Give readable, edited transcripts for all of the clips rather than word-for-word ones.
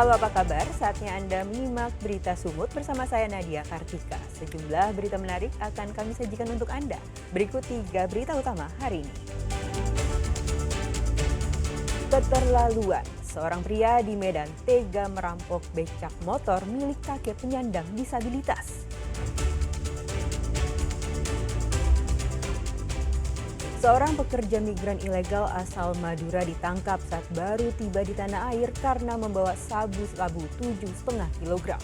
Halo, apa kabar? Saatnya Anda menyimak berita Sumut bersama saya Nadia Kartika. Sejumlah berita menarik akan kami sajikan untuk Anda. Berikut 3 berita utama hari ini. Keterlaluan, seorang pria di Medan tega merampok becak motor milik kakek penyandang disabilitas. Seorang pekerja migran ilegal asal Madura ditangkap saat baru tiba di tanah air karena membawa sabu-sabu 7,5 kg.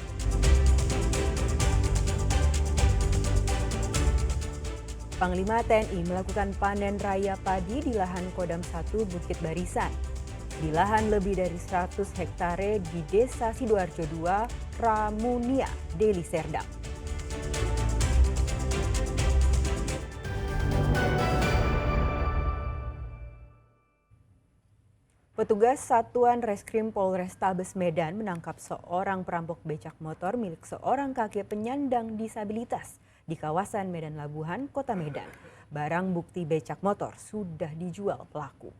Panglima TNI melakukan panen raya padi di lahan Kodam 1 Bukit Barisan. Di lahan lebih dari 100 hektare di Desa Sidoarjo 2, Ramunia, Deli Serdang. Petugas Satuan Reskrim Polrestabes Medan menangkap seorang perampok becak motor milik seorang kakek penyandang disabilitas di kawasan Medan Labuhan, Kota Medan. Barang bukti becak motor sudah dijual pelaku.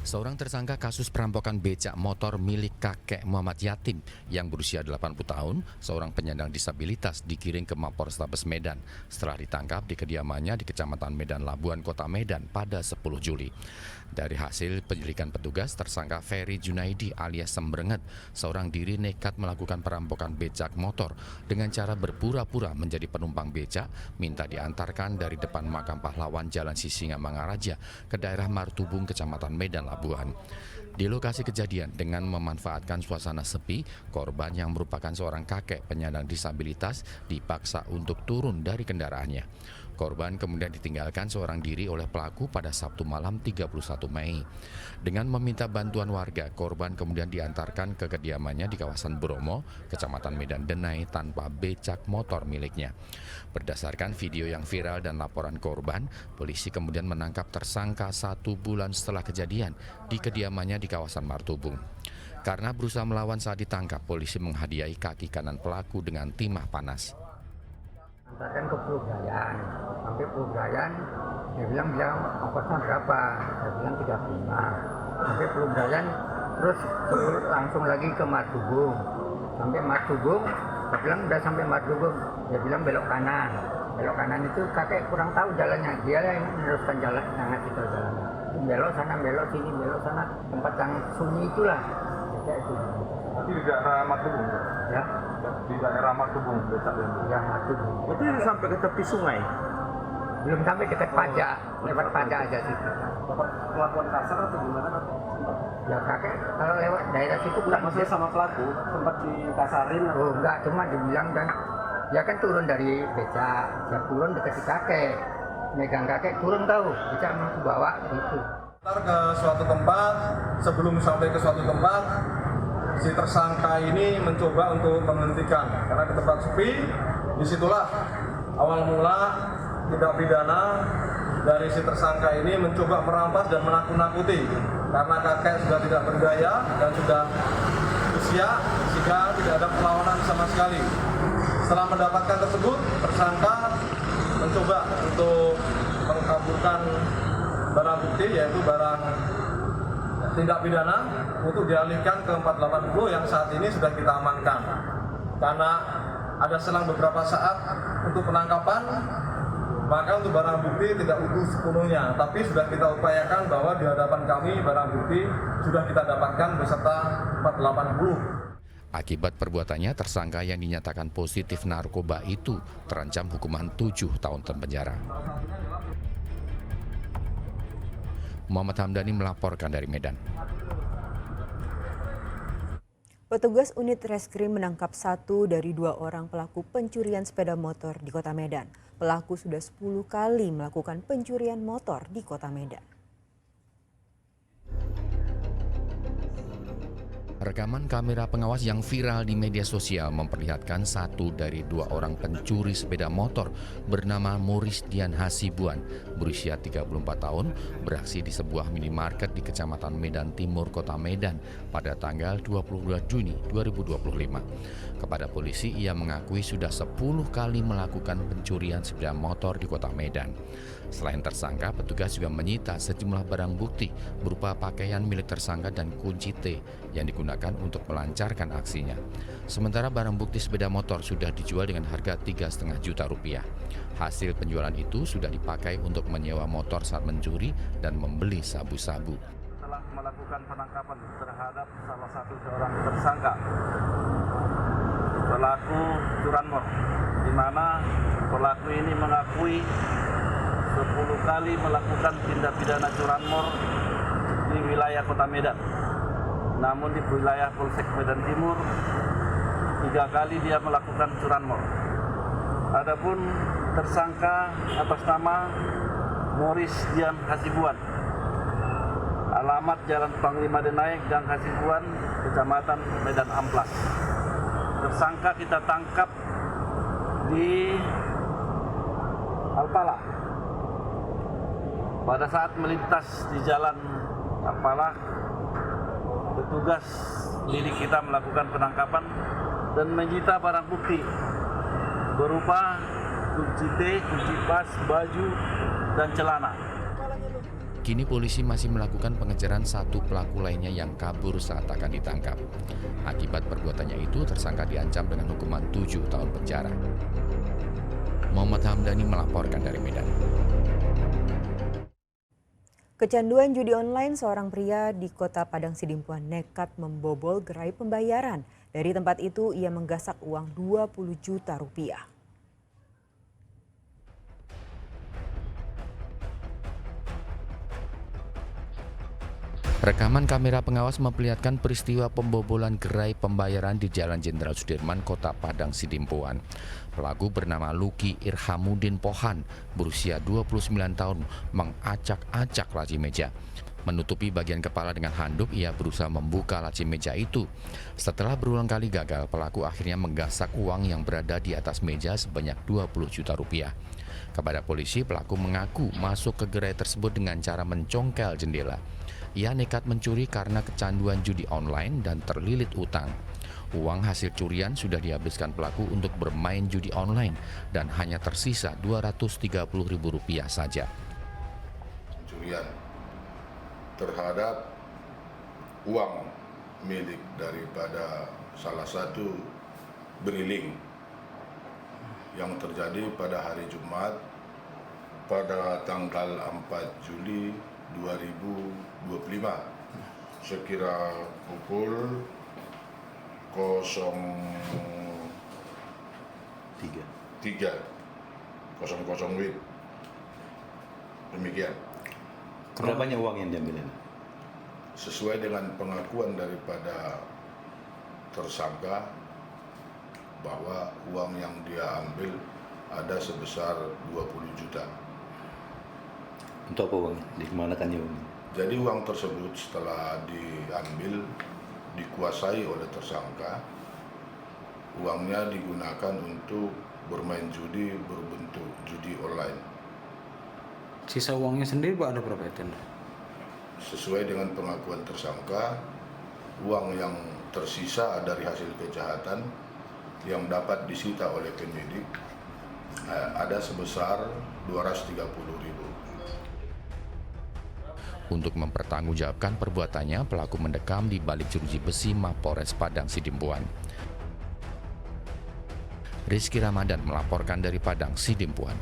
Seorang tersangka kasus perampokan becak motor milik kakek Muhammad Yatim yang berusia 80 tahun, seorang penyandang disabilitas dikirim ke Mapolrestabes Medan setelah ditangkap di kediamannya di Kecamatan Medan Labuhan, Kota Medan pada 10 Juli. Dari hasil penyelidikan petugas, tersangka Ferry Junaidi alias Sembrenget seorang diri nekat melakukan perampokan becak motor dengan cara berpura-pura menjadi penumpang becak, minta diantarkan dari depan makam pahlawan Jalan Sisingamangaraja ke daerah Martubung, Kecamatan Medan Labuhan. Di lokasi kejadian, dengan memanfaatkan suasana sepi, korban yang merupakan seorang kakek penyandang disabilitas dipaksa untuk turun dari kendaraannya. Korban kemudian ditinggalkan seorang diri oleh pelaku pada Sabtu malam 31 Mei. Dengan meminta bantuan warga, korban kemudian diantarkan ke kediamannya di kawasan Bromo, Kecamatan Medan Denai tanpa becak motor miliknya. Berdasarkan video yang viral dan laporan korban, polisi kemudian menangkap tersangka 1 bulan setelah kejadian di kediamannya di kawasan Martubung. Karena berusaha melawan saat ditangkap, polisi menghadiahi kaki kanan pelaku dengan timah panas. Antarkan ke Pulau sampai Pulau dia bilang ongkosnya berapa, saya bilang 35. Sampai Pulau terus langsung lagi ke Martubung. Sampai Martubung, saya bilang udah sampai Martubung, dia bilang belok kanan. Belok kanan itu kakek kurang tahu jalannya, dia yang meneruskan jalan, sangat itu jalannya. Belok sana, belok sini, belok sana, tempat yang sunyi itulah. Kayak itu. Tapi di daerah Martubung? Ya. Di daerah Martubung, becak yang ya Martubung. Itu sampai ke tepi sungai? Belum sampai ke pajak, lewat pajak aja sih. Pelakuan kasar atau gimana? Ya kakek, kalau lewat daerah situ Enggak, maksudnya sama pelaku, sempat dikasarin? Oh enggak, cuma dibilang dan dia kan turun dari becak, dia turun dekat si kakek. Megang kakek, turun tahu, becak mau bawa gitu. Ntar ke suatu tempat, sebelum sampai ke suatu tempat, si tersangka ini mencoba untuk menghentikan karena ke tempat sepi. Disitulah awal mula tindak pidana dari si tersangka ini mencoba merampas dan menakut-nakuti karena kakek sudah tidak berdaya dan sudah usia sehingga tidak ada perlawanan sama sekali. Setelah mendapatkan tersebut, tersangka mencoba untuk mengkaburkan barang bukti yaitu barang tindak pidana untuk dialihkan ke 480 yang saat ini sudah kita amankan. Karena ada selang beberapa saat untuk penangkapan, maka untuk barang bukti tidak utuh sepenuhnya, tapi sudah kita upayakan bahwa di hadapan kami barang bukti sudah kita dapatkan beserta 480. Akibat perbuatannya, tersangka yang dinyatakan positif narkoba itu terancam hukuman 7 tahun penjara. Muhammad Hamdani melaporkan dari Medan. Petugas unit reskrim menangkap 1 dari 2 orang pelaku pencurian sepeda motor di Kota Medan. Pelaku sudah 10 kali melakukan pencurian motor di Kota Medan. Rekaman kamera pengawas yang viral di media sosial memperlihatkan satu dari dua orang pencuri sepeda motor bernama Moris Dian Hasibuan, berusia 34 tahun, beraksi di sebuah minimarket di Kecamatan Medan Timur, Kota Medan pada tanggal 22 Juni 2025. Kepada polisi, ia mengakui sudah 10 kali melakukan pencurian sepeda motor di Kota Medan. Selain tersangka, petugas juga menyita sejumlah barang bukti berupa pakaian milik tersangka dan kunci T yang digunakan untuk melancarkan aksinya. Sementara barang bukti sepeda motor sudah dijual dengan harga 3,5 juta rupiah. Hasil penjualan itu sudah dipakai untuk menyewa motor saat mencuri dan membeli sabu-sabu. Telah melakukan penangkapan terhadap salah satu seorang tersangka pelaku curanmor, di mana pelaku ini mengakui 10 kali melakukan tindak pidana curanmor di wilayah Kota Medan. Namun di wilayah Polsek Medan Timur 3 kali dia melakukan curanmor. Adapun tersangka atas nama Moris Dian Hasibuan, alamat Jalan Panglima Denaik, Gang Hasibuan, Kecamatan Medan Amplas. Tersangka kita tangkap di Alpala. Pada saat melintas di jalan Alpala, petugas lidik kita melakukan penangkapan dan menyita barang bukti berupa kunci T, kunci pas, baju, dan celana. Kini polisi masih melakukan pengejaran satu pelaku lainnya yang kabur saat akan ditangkap. Akibat perbuatannya itu, tersangka diancam dengan hukuman 7 tahun penjara. Muhammad Hamdani melaporkan dari Medan. Kecanduan judi online, seorang pria di Kota Padang Sidimpuan nekat membobol gerai pembayaran. Dari tempat itu ia menggasak uang 20 juta rupiah. Rekaman kamera pengawas memperlihatkan peristiwa pembobolan gerai pembayaran di Jalan Jenderal Sudirman, Kota Padang Sidimpuan. Pelaku bernama Luki Irhamuddin Pohan, berusia 29 tahun, mengacak-acak laci meja. Menutupi bagian kepala dengan handuk, ia berusaha membuka laci meja itu. Setelah berulang kali gagal, pelaku akhirnya menggasak uang yang berada di atas meja sebanyak 20 juta rupiah. Kepada polisi, pelaku mengaku masuk ke gerai tersebut dengan cara mencongkel jendela. Ia nekat mencuri karena kecanduan judi online dan terlilit utang. Uang hasil curian sudah dihabiskan pelaku untuk bermain judi online dan hanya tersisa Rp230.000 saja. Pencurian terhadap uang milik daripada salah satu beriling yang terjadi pada hari Jumat pada tanggal 4 Juli 2025 sekira pukul 03.00 WIB. Demikian. Berapa banyak uang yang diambil ini? Sesuai dengan pengakuan daripada tersangka bahwa uang yang dia ambil ada sebesar 20 juta. Untuk apa uang? Dikemanakan uang? Jadi uang tersebut setelah diambil, dikuasai oleh tersangka, uangnya digunakan untuk bermain judi berbentuk judi online. Sisa uangnya sendiri Pak ada berapa itu? Sesuai dengan pengakuan tersangka, uang yang tersisa dari hasil kejahatan yang dapat disita oleh penyidik ada sebesar 230.000. Untuk mempertanggungjawabkan perbuatannya, pelaku mendekam di balik jeruji besi Mapolres Padang Sidimpuan. Rizky Ramadan melaporkan dari Padang Sidimpuan.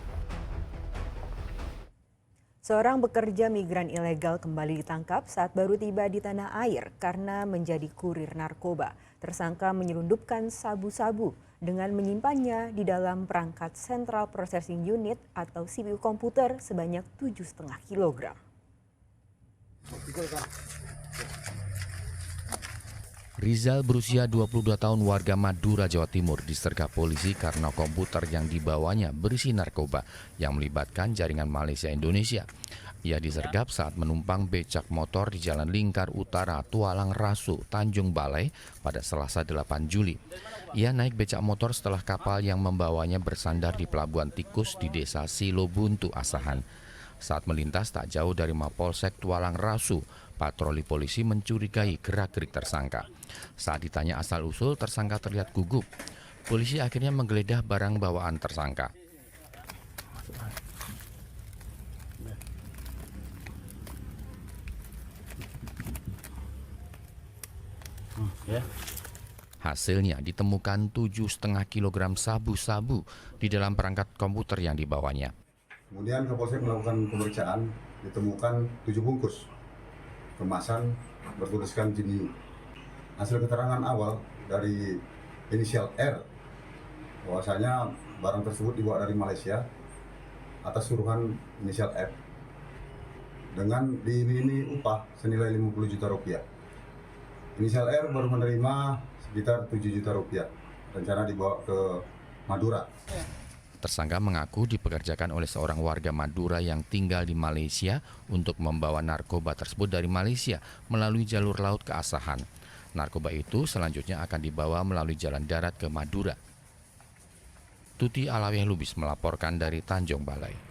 Seorang pekerja migran ilegal kembali ditangkap saat baru tiba di tanah air karena menjadi kurir narkoba. Tersangka menyelundupkan sabu-sabu dengan menyimpannya di dalam perangkat Central Processing Unit atau CPU komputer sebanyak 7,5 kg. Rizal berusia 22 tahun warga Madura, Jawa Timur disergap polisi karena komputer yang dibawanya berisi narkoba yang melibatkan jaringan Malaysia Indonesia. Ia disergap saat menumpang becak motor di Jalan Lingkar Utara, Tualang Rasu, Tanjung Balai pada Selasa 8 Juli. Ia naik becak motor setelah kapal yang membawanya bersandar di Pelabuhan Tikus di Desa Silobuntu, Asahan. Saat melintas tak jauh dari Mapolsek Tualang Rasu, patroli polisi mencurigai gerak-gerik tersangka. Saat ditanya asal-usul, tersangka terlihat gugup. Polisi akhirnya menggeledah barang bawaan tersangka. Hasilnya ditemukan 7,5 kg sabu-sabu di dalam perangkat komputer yang dibawanya. Kemudian Kapolsek melakukan pemeriksaan, ditemukan 7 bungkus kemasan bertuliskan Jiniu. Hasil keterangan awal dari inisial R, bahwasanya barang tersebut dibawa dari Malaysia atas suruhan inisial F dengan diiming upah senilai 50 juta rupiah. Inisial R baru menerima sekitar 7 juta rupiah, rencana dibawa ke Madura. Tersangka mengaku dipekerjakan oleh seorang warga Madura yang tinggal di Malaysia untuk membawa narkoba tersebut dari Malaysia melalui jalur laut ke Asahan. Narkoba itu selanjutnya akan dibawa melalui jalan darat ke Madura. Tuti Alawiyah Lubis melaporkan dari Tanjung Balai.